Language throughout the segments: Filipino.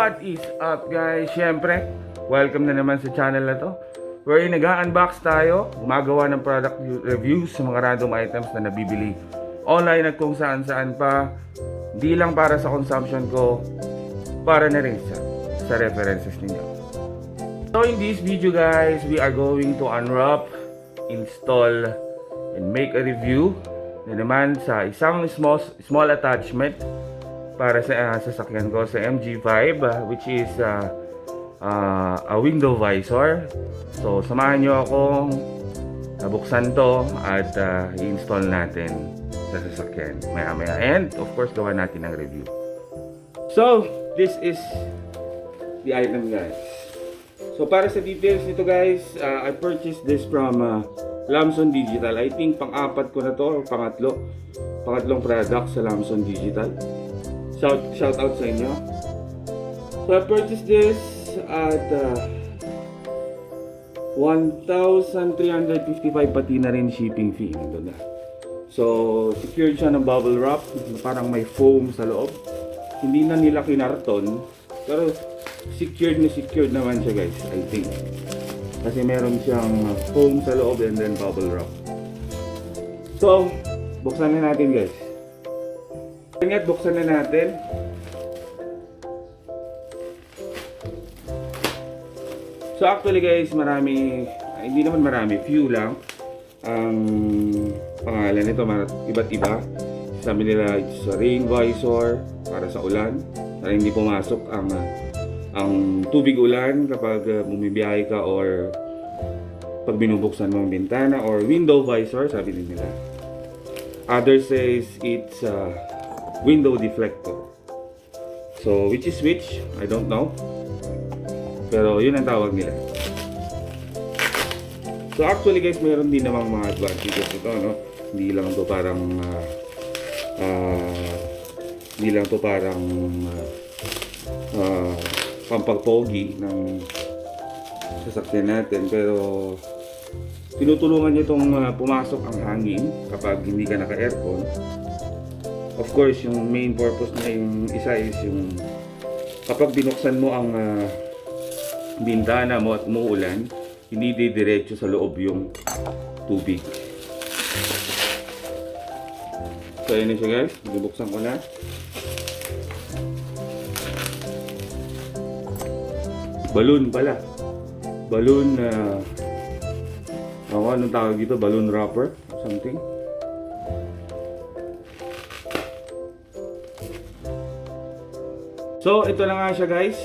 What is up guys? Siyempre, welcome na naman sa channel na to wherein nag-unbox tayo, gumagawa ng product reviews sa mga random items na nabibili online at kung saan pa. Di lang para sa consumption ko, para na rin sa references ninyo. So in this video guys, we are going to unwrap, install, and make a review na naman sa isang small attachment para sa sasakyan ko sa MG5 which is a window visor. So samahan nyo akong buksan to at i-install natin sa sasakyan maya and of course gawa natin ng review. So this is the item guys. So para sa details nito guys, I purchased this from Lamson Digital. I think pang-apat ko na to or pangatlong product sa Lamson Digital. Shout out sa inyo. So I purchased this at 1,355 pati na rin shipping fee. Nandun na. So secured siya ng bubble wrap, parang may foam sa loob. Hindi na nila kinarton, pero secured naman siya guys, I think. Kasi meron siyang foam sa loob and then bubble wrap. So buksan na natin guys. Buksan na natin. So actually guys, hindi naman marami, few lang ang pangalan nito, iba't iba. Sabi nila it's a rain visor para sa ulan, para hindi pumasok ang tubig ulan kapag bumibiyahe ka or pag binubuksan mo ang bintana, or window visor sabi din nila. Others says it's window deflector. So which is which, I don't know. Pero yun ang tawag nila. So actually guys, mayroon din namang mga advantages ito, no? Hindi lang to parang pampagpogi ng sasakyan natin, pero tinutulungan niyo itong pumasok ang hangin kapag hindi ka naka-aircon. Of course, yung main purpose na yung isa is yung kapag binuksan mo ang bintana mo at umuulan, hindi diretso sa loob yung tubig. So ayun na siya guys, binuksan ko na. Balloon pala. Balloon anong tawag dito? Balloon wrapper something. So ito na nga siya guys.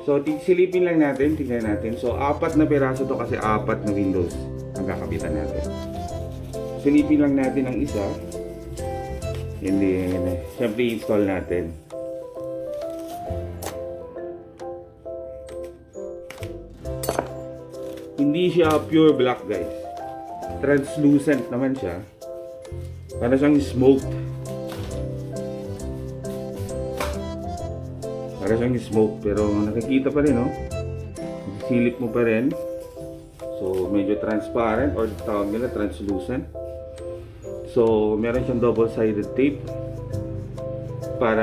So silipin lang natin, tingnan natin. So 4 na piraso to kasi 4 na windows ang kakabitan natin. Silipin lang natin ang isa. Hindi, siyempre install natin. Hindi siya pure black guys. Translucent naman siya. Para siyang smoked. Para siyang smoke, pero nakikita pa rin, no? Silip mo pa rin. So medyo transparent or tawag nila translucent. So meron siyang double-sided tape para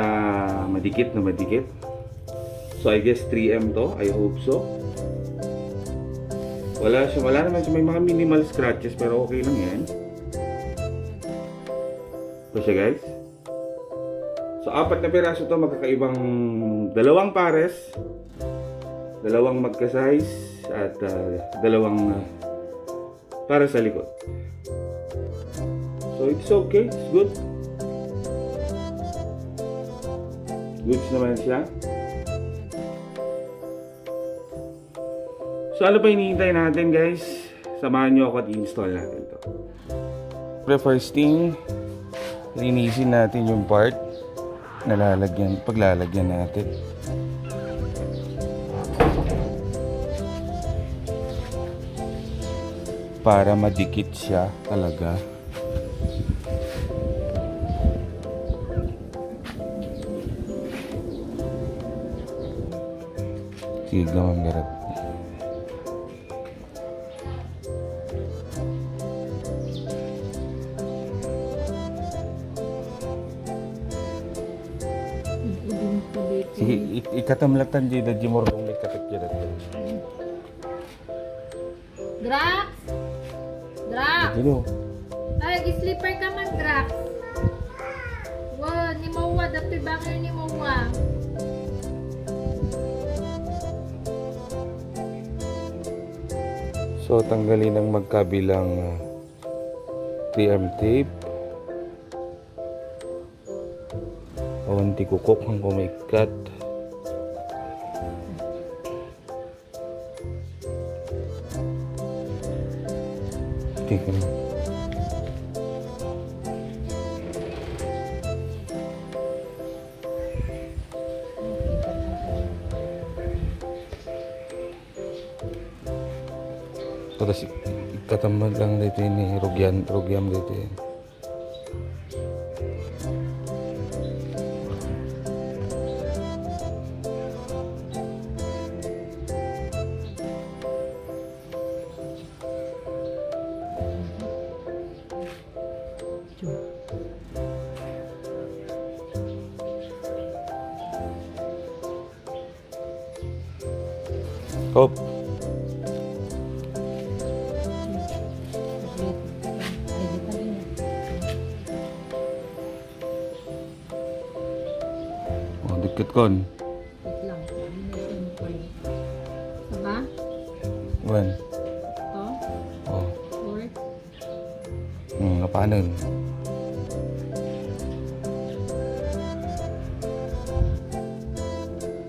madikit na madikit. So I guess 3M to, I hope so. Wala naman siya, may mga minimal scratches pero okay lang yan. So siya guys. So 4 na piraso to, magkakaibang dalawang pares, dalawang magka-size at dalawang para sa likod. So it's okay, it's good. Goods naman siya. So ano pa hinihintay natin guys? Samahan nyo ako at i-install natin to. First thing, linisin natin yung part na paglalagyan natin. Para madikit siya talaga. Sige lang ang garap. Sige, ikatamlatan di da jimorong ikatik jada. Drax? Drax? Dino. Ay, sleeper ka man, Drax. Wow, ni Mowa. Dato'y bangir ni Mowa. So, tanggalin ang magkabilang 3M tape. Awanti kukok ang kumikat. Tingnan mo. Tapos ikatamad lang dito ini rugyam dito eh. Hop. Oh, dikit kon. Wait lang. Saba? Wan. Ito? Oh. Or? Kapanan.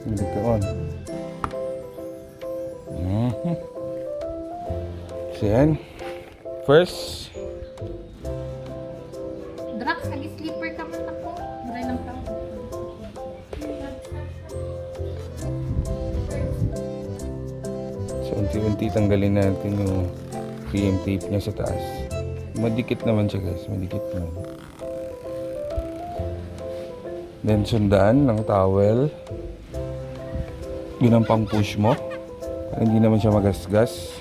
Dikit kon. So yan. First. Drax, nag-sleeper ka man ako. Maray ng tao. So unti-unti tanggalin natin yung PM tape niya sa taas. Madikit naman siya guys. Madikit naman. Then sundan ng towel. Yun ang pang push mo. Para hindi naman siya magasgas.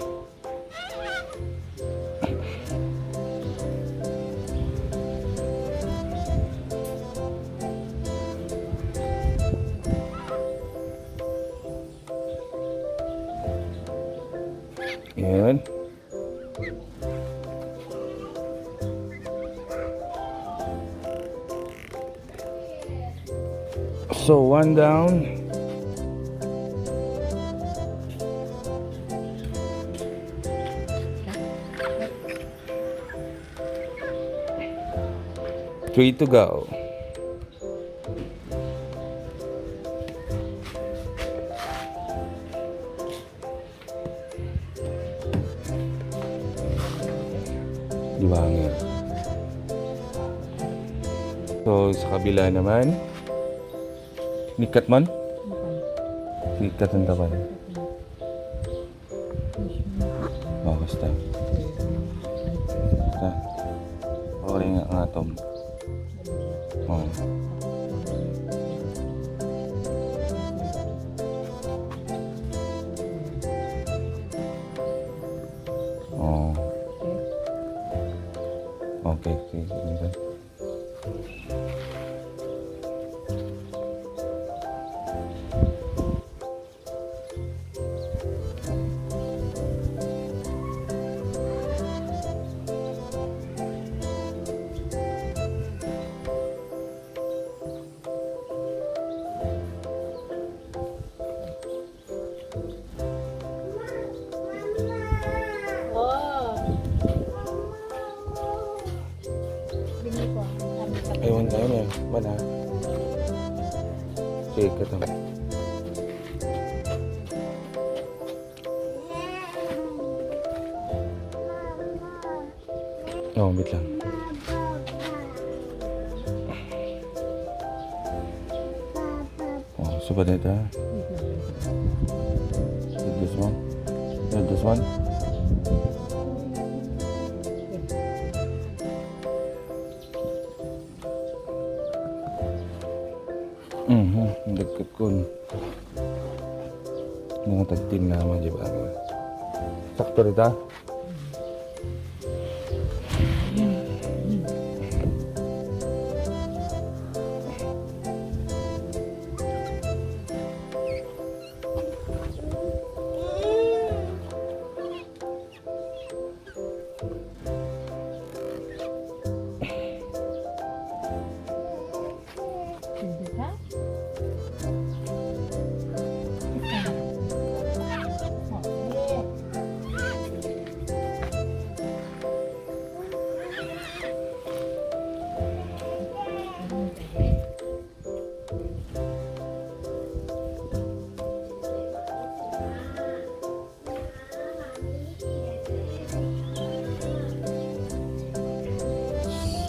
Yan. So, one down. Three to go. Dibangan. So, sa kabila naman. Nikat man? Nikat ang tapan. Oh, basta. Basta. Okay nga ang atom. Oh. Oh. Okay, okay. Ewan tayo na. Mana? Sige ka ito. Oh, wait lang. Oh, super na ito. This one. This one. Dagkat ko mga tagtin naman di ba? Sakto rita.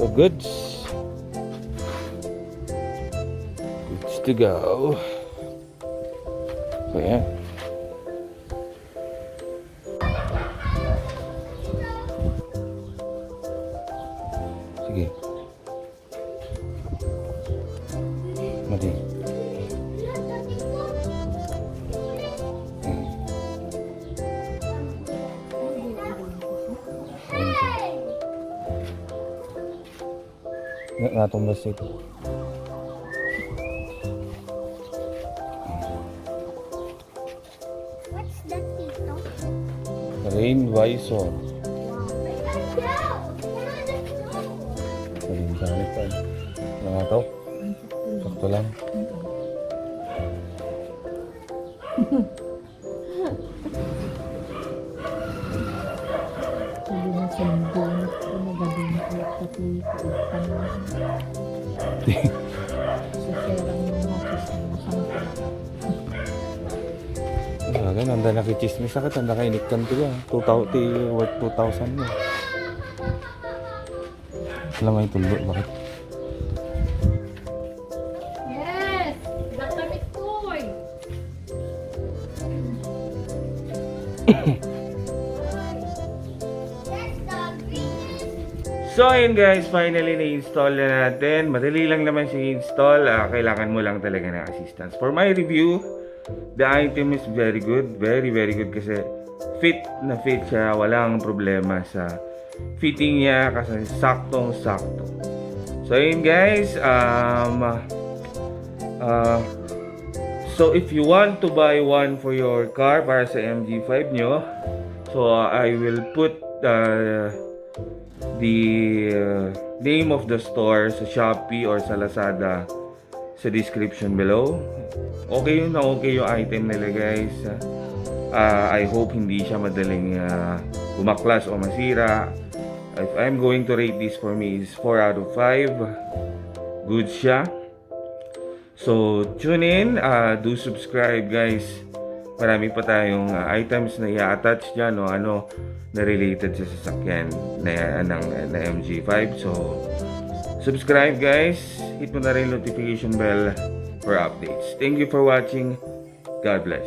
So goods. Goods to go. So yan. Sige. Mati. Natumbas ito. What's that, Tito? Rain visor. Saling gamit pa. Mga to. Sakto lang. Sabi na sa mundo, nagagawin ko pati pagpan na. So, perang mga kasama Ganun, handa nakichismis sakit, handa kainikkan ko yan. 2,000, worth 2,000 mo. Alam mo yung tulog, bakit? Yes! Dakamit ko eh! So ayun guys, finally na-install na natin. Madali lang naman siya install. Kailangan mo lang talaga ng assistance. For my review, the item is very good. Very good kasi fit na fit siya. Walang problema sa fitting niya kasi saktong-sakto. So ayun guys, so if you want to buy one for your car para sa MG5 nyo, so I will put the name of the store sa Shopee or sa Lazada sa description below. Okay yun na okay yung item nila guys. I hope hindi siya madaling bumaklas o masira. If I'm going to rate this, for me is 4 out of 5. Good siya. So tune in, do subscribe guys. Marami pa tayong items na i-attach dyan o ano na related sa sasakyan na MG5. So subscribe guys, hit mo na rin notification bell for updates. Thank you for watching. God bless.